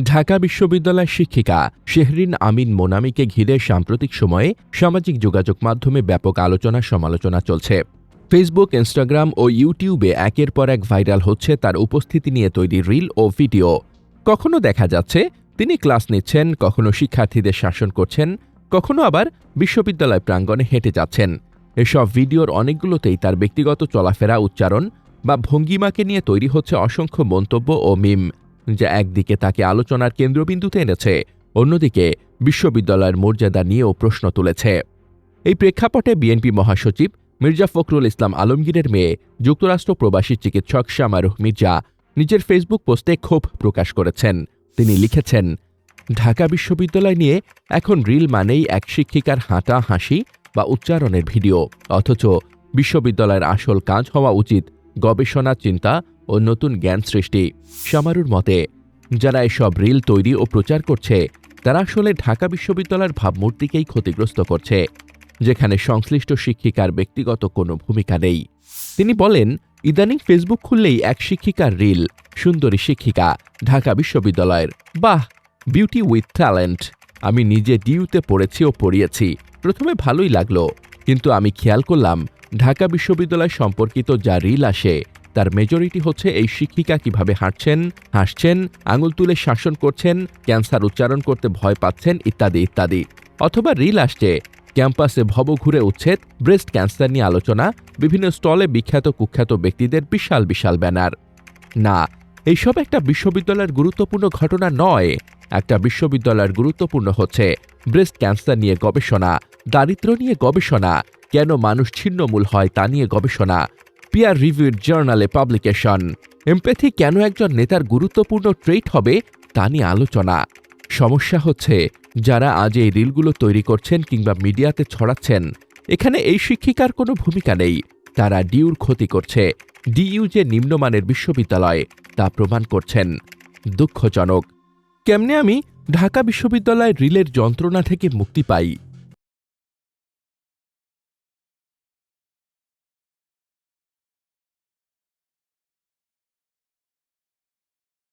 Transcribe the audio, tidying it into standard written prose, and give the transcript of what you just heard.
ঢাকা বিশ্ববিদ্যালয়ের শিক্ষিকা শেহরিন আমিন মোনামিকে ঘিরে সাম্প্রতিক সময়ে সামাজিক যোগাযোগ মাধ্যমে ব্যাপক আলোচনা সমালোচনা চলছে। ফেসবুক, ইনস্টাগ্রাম ও ইউটিউবে একের পর এক ভাইরাল হচ্ছে তার উপস্থিতি নিয়ে তৈরি রিল ও ভিডিও। কখনো দেখা যাচ্ছে তিনি ক্লাস নিচ্ছেন, কখনো শিক্ষার্থীদের শাসন করছেন, কখনো আবার বিশ্ববিদ্যালয় প্রাঙ্গণে হেঁটে যাচ্ছেন। এসব ভিডিওর অনেকগুলোতেই তার ব্যক্তিগত চলাফেরা, উচ্চারণ বা ভঙ্গিমাকে নিয়ে তৈরি হচ্ছে অসংখ্য মন্তব্য ও মিম, যা একদিকে তাকে আলোচনার কেন্দ্রবিন্দুতে এনেছে, অন্যদিকে বিশ্ববিদ্যালয়ের মর্যাদা নিয়েও প্রশ্ন তুলেছে। এই প্রেক্ষাপটে বিএনপি মহাসচিব মির্জা ফখরুল ইসলাম আলমগীরের মেয়ে, যুক্তরাষ্ট্র প্রবাসী চিকিৎসক শামারুহ মির্জা নিজের ফেসবুক পোস্টে ক্ষোভ প্রকাশ করেছেন। তিনি লিখেছেন, ঢাকা বিশ্ববিদ্যালয় নিয়ে এখন রিল মানেই এক শিক্ষিকার হাঁটা, হাসি বা উচ্চারণের ভিডিও, অথচ বিশ্ববিদ্যালয়ের আসল কাজ হওয়া উচিত গবেষণা, চিন্তা ও নতুন জ্ঞান সৃষ্টি। শামারুর মতে, যারা এসব রিল তৈরি ও প্রচার করছে তারা আসলে ঢাকা বিশ্ববিদ্যালয়ের ভাবমূর্তিকেই ক্ষতিগ্রস্ত করছে, যেখানে সংশ্লিষ্ট শিক্ষিকার ব্যক্তিগত কোনো ভূমিকা নেই। তিনি বলেন, ইদানিং ফেসবুক খুললেই এক শিক্ষিকার রিল, সুন্দরী শিক্ষিকা, ঢাকা বিশ্ববিদ্যালয়ের, বাহ, বিউটি উইথ ট্যালেন্ট। আমি নিজে ডিইউতে পড়েছি ও পড়িয়েছি, প্রথমে ভালোই লাগলো, কিন্তু আমি খেয়াল করলাম ঢাকা বিশ্ববিদ্যালয় সম্পর্কিত যা রিল আসে তার মেজরিটি হচ্ছে এই শিক্ষিকা কিভাবে হাঁটছেন, হাসছেন, আঙুল তুলে শাসন করছেন, ক্যান্সার উচ্চারণ করতে ভয় পাচ্ছেন, ইত্যাদি ইত্যাদি। অথবা রিল আসছে ক্যাম্পাসে ভবঘুরে উচ্ছেদ, ব্রেস্ট ক্যান্সার নিয়ে আলোচনা, বিভিন্ন স্টলে বিখ্যাত কুখ্যাত ব্যক্তিদের বিশাল বিশাল ব্যানার। না, এইসব একটা বিশ্ববিদ্যালয়ের গুরুত্বপূর্ণ ঘটনা নয়। একটা বিশ্ববিদ্যালয়ের গুরুত্বপূর্ণ হচ্ছে ব্রেস্ট ক্যান্সার নিয়ে গবেষণা, দারিদ্র্য নিয়ে গবেষণা, কেন মানুষ ছিন্নমূল হয় তা নিয়ে গবেষণা, পিয়ার রিভিউড জার্নালে পাবলিকেশন, এমপ্যাথি কেন একজন নেতার গুরুত্বপূর্ণ ট্রেইট হবে তা নিয়ে আলোচনা। সমস্যা হচ্ছে, যারা আজ এই রিলগুলো তৈরি করছেন কিংবা মিডিয়াতে ছড়াচ্ছেন, এখানে এই শিক্ষিকার কোনো ভূমিকা নেই। তারা ডিইউর ক্ষতি করছে। ডিইউ যে নিম্নমানের বিশ্ববিদ্যালয় তা প্রমাণ করছেন। দুঃখজনক। কেমনে আমি ঢাকা বিশ্ববিদ্যালয়ের রিলের যন্ত্রণা থেকে মুক্তি পাই?